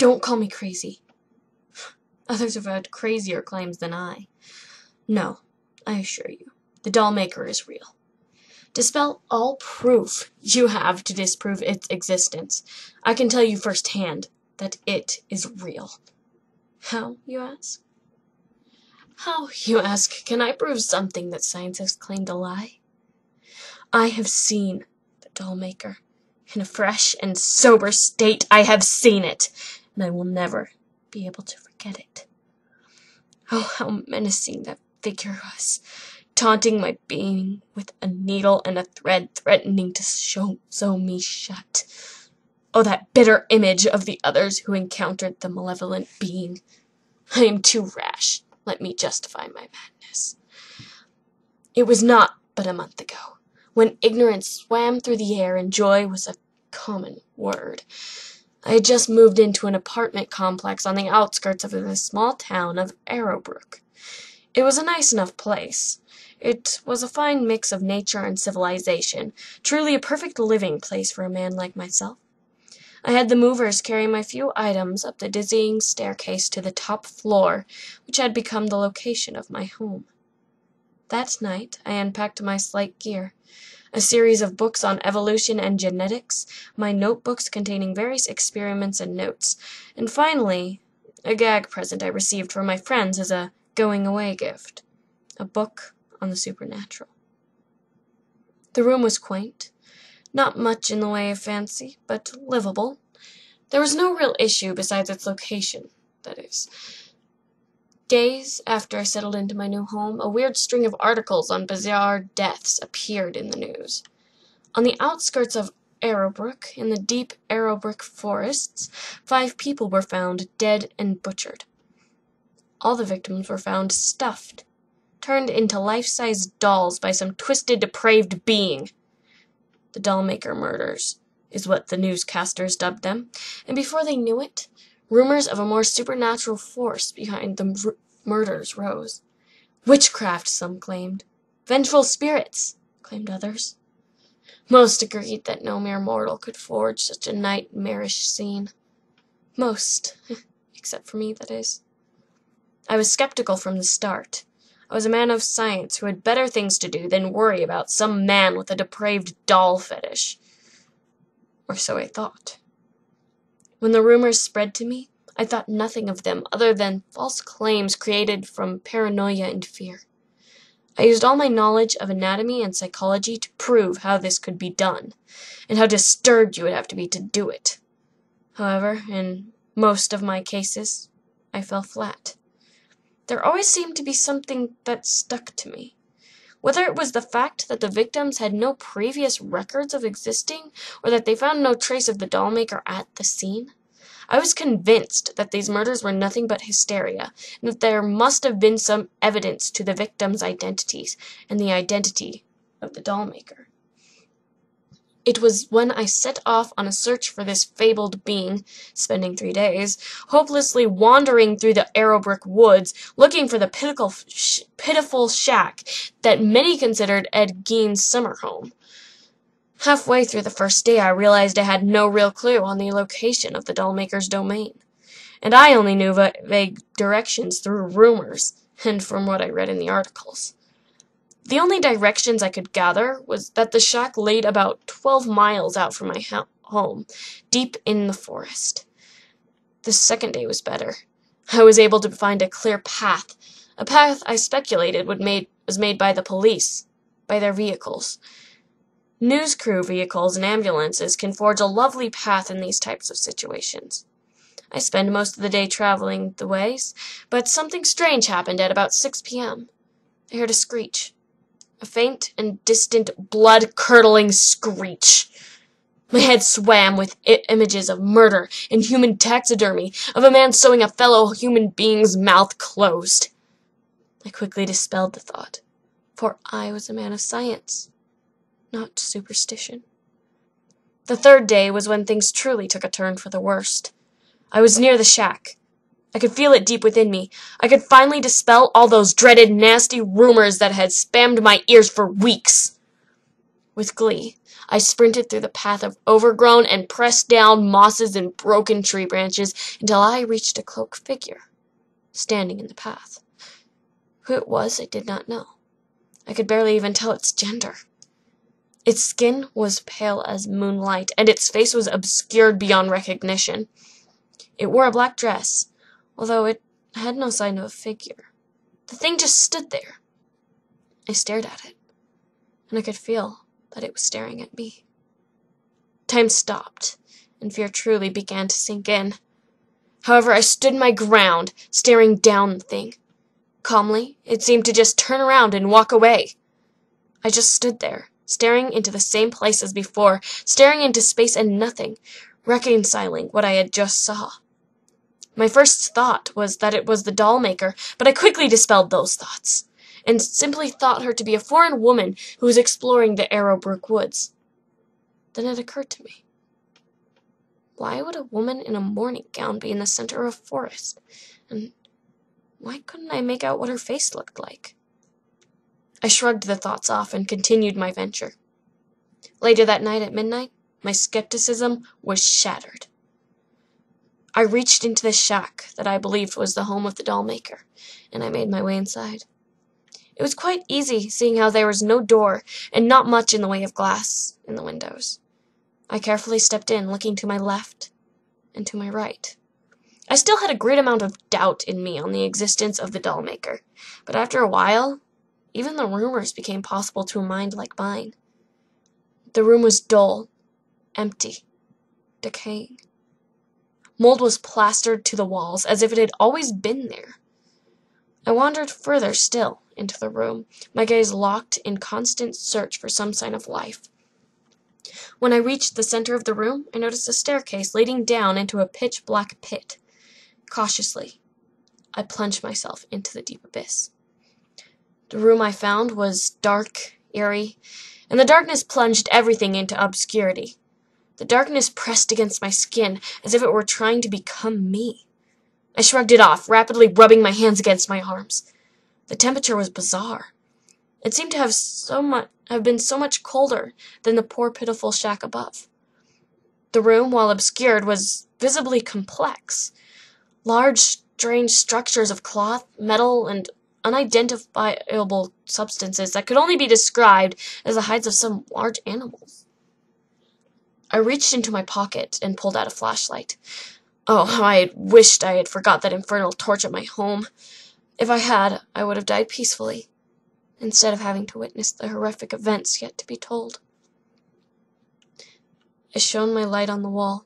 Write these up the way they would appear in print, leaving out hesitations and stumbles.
Don't call me crazy. Others have had crazier claims than I. No, I assure you, the doll maker is real. Dispel all proof you have to disprove its existence. I can tell you firsthand that it is real. How, you ask? How, you ask, can I prove something that science has claimed a lie? I have seen the doll maker. In a fresh and sober state, I have seen it, and I will never be able to forget it. Oh, how menacing that figure was, taunting my being with a needle and a thread, threatening to sew me shut. Oh, that bitter image of the others who encountered the malevolent being. I am too rash. Let me justify my madness. It was not but a month ago, when ignorance swam through the air and joy was a common word. I had just moved into an apartment complex on the outskirts of the small town of Arrowbrook. It was a nice enough place. It was a fine mix of nature and civilization, truly a perfect living place for a man like myself. I had the movers carry my few items up the dizzying staircase to the top floor, which had become the location of my home. That night I unpacked my slight gear, a series of books on evolution and genetics, my notebooks containing various experiments and notes, and finally, a gag present I received from my friends as a going-away gift, a book on the supernatural. The room was quaint, not much in the way of fancy, but livable. There was no real issue besides its location, that is. Days after I settled into my new home, a weird string of articles on bizarre deaths appeared in the news. On the outskirts of Arrowbrook, in the deep Arrowbrook forests, 5 people were found dead and butchered. All the victims were found stuffed, turned into life-size dolls by some twisted, depraved being. The doll-maker murders is what the newscasters dubbed them, and before they knew it, rumors of a more supernatural force behind the murders rose. Witchcraft, some claimed. Vengeful spirits, claimed others. Most agreed that no mere mortal could forge such a nightmarish scene. Most, except for me, that is. I was skeptical from the start. I was a man of science who had better things to do than worry about some man with a depraved doll fetish. Or so I thought. When the rumors spread to me, I thought nothing of them other than false claims created from paranoia and fear. I used all my knowledge of anatomy and psychology to prove how this could be done, and how disturbed you would have to be to do it. However, in most of my cases, I fell flat. There always seemed to be something that stuck to me. Whether it was the fact that the victims had no previous records of existing, or that they found no trace of the doll-maker at the scene, I was convinced that these murders were nothing but hysteria, and that there must have been some evidence to the victims' identities and the identity of the doll-maker. It was when I set off on a search for this fabled being, spending 3 days, hopelessly wandering through the Arrowbrook woods, looking for the pitiful shack that many considered Ed Gein's summer home. Halfway through the first day, I realized I had no real clue on the location of the doll-maker's domain, and I only knew vague directions through rumors and from what I read in the articles. The only directions I could gather was that the shack laid about 12 miles out from my home, deep in the forest. The second day was better. I was able to find a clear path, a path I speculated was made by the police, by their vehicles. News crew vehicles and ambulances can forge a lovely path in these types of situations. I spend most of the day traveling the ways, but something strange happened at about 6 p.m. I heard a screech. A faint and distant, blood-curdling screech. My head swam with images of murder and human taxidermy, of a man sewing a fellow human being's mouth closed. I quickly dispelled the thought, for I was a man of science, not superstition. The third day was when things truly took a turn for the worst. I was near the shack. I could feel it deep within me. I could finally dispel all those dreaded, nasty rumors that had spammed my ears for weeks. With glee, I sprinted through the path of overgrown and pressed down mosses and broken tree branches until I reached a cloaked figure, standing in the path. Who it was, I did not know. I could barely even tell its gender. Its skin was pale as moonlight, and its face was obscured beyond recognition. It wore a black dress, although it had no sign of a figure. The thing just stood there. I stared at it, and I could feel that it was staring at me. Time stopped, and fear truly began to sink in. However, I stood my ground, staring down the thing. Calmly, it seemed to just turn around and walk away. I just stood there, staring into the same place as before, staring into space and nothing, reconciling what I had just saw. My first thought was that it was the doll maker, but I quickly dispelled those thoughts, and simply thought her to be a foreign woman who was exploring the Arrowbrook woods. Then it occurred to me. Why would a woman in a morning gown be in the center of a forest? And why couldn't I make out what her face looked like? I shrugged the thoughts off and continued my venture. Later that night at midnight, my skepticism was shattered. I reached into the shack that I believed was the home of the doll maker, and I made my way inside. It was quite easy, seeing how there was no door and not much in the way of glass in the windows. I carefully stepped in, looking to my left and to my right. I still had a great amount of doubt in me on the existence of the doll maker, but after a while, even the rumors became possible to a mind like mine. The room was dull, empty, decaying. Mold was plastered to the walls, as if it had always been there. I wandered further still into the room, my gaze locked in constant search for some sign of life. When I reached the center of the room, I noticed a staircase leading down into a pitch-black pit. Cautiously, I plunged myself into the deep abyss. The room I found was dark, eerie, and the darkness plunged everything into obscurity. The darkness pressed against my skin as if it were trying to become me. I shrugged it off, rapidly rubbing my hands against my arms. The temperature was bizarre. It seemed to have been so much colder than the poor, pitiful shack above. The room, while obscured, was visibly complex. Large, strange structures of cloth, metal, and unidentifiable substances that could only be described as the hides of some large animals. I reached into my pocket and pulled out a flashlight. Oh, how I had wished I had forgot that infernal torch at my home. If I had, I would have died peacefully, instead of having to witness the horrific events yet to be told. I shone my light on the wall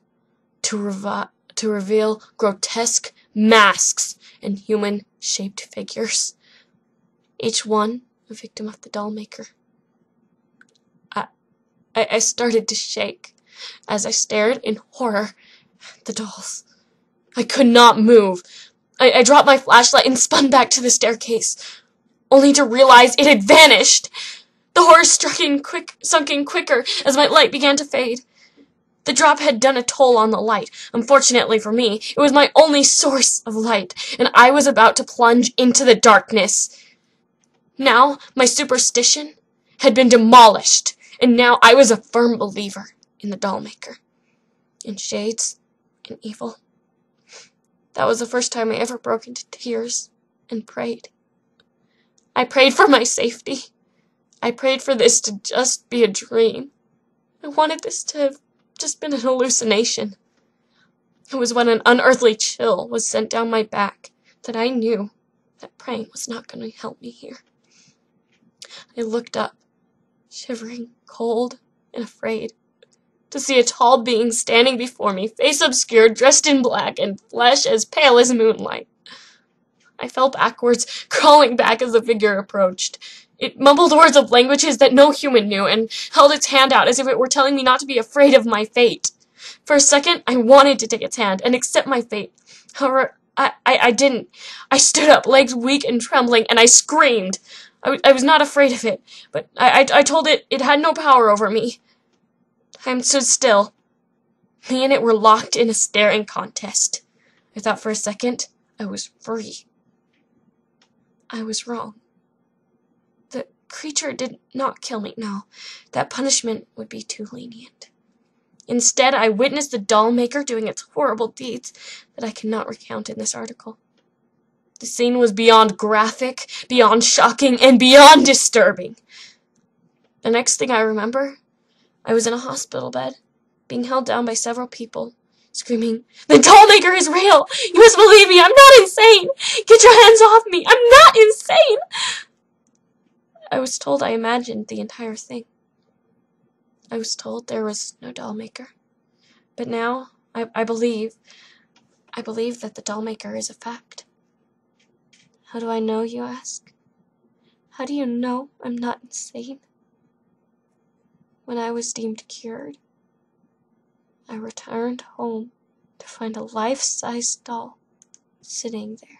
to reveal grotesque masks and human-shaped figures, each one a victim of the doll maker. I started to shake as I stared in horror at the dolls. I could not move. I dropped my flashlight and spun back to the staircase, only to realize it had vanished. The horror sunk in quicker as my light began to fade. The drop had done a toll on the light. Unfortunately for me, it was my only source of light, and I was about to plunge into the darkness. Now, my superstition had been demolished, and now I was a firm believer in the doll maker, in shades, in evil. That was the first time I ever broke into tears and prayed. I prayed for my safety. I prayed for this to just be a dream. I wanted this to have just been an hallucination. It was when an unearthly chill was sent down my back that I knew that praying was not going to help me here. I looked up, shivering, cold, and afraid, to see a tall being standing before me, face obscured, dressed in black, and flesh as pale as moonlight. I fell backwards, crawling back as the figure approached. It mumbled words of languages that no human knew, and held its hand out as if it were telling me not to be afraid of my fate. For a second, I wanted to take its hand and accept my fate. However, I didn't. I stood up, legs weak and trembling, and I screamed. I was not afraid of it, but I told it had no power over me. Time stood still. Me and it were locked in a staring contest. I thought for a second I was free. I was wrong. The creature did not kill me. No, that punishment would be too lenient. Instead, I witnessed the doll maker doing its horrible deeds that I cannot recount in this article. The scene was beyond graphic, beyond shocking, and beyond disturbing. The next thing I remember, I was in a hospital bed, being held down by several people, screaming, "The doll maker is real! You must believe me! I'm not insane! Get your hands off me! I'm not insane!" I was told I imagined the entire thing. I was told there was no doll maker. But now, I believe that the doll maker is a fact. How do I know, you ask? How do you know I'm not insane? When I was deemed cured, I returned home to find a life-size doll sitting there.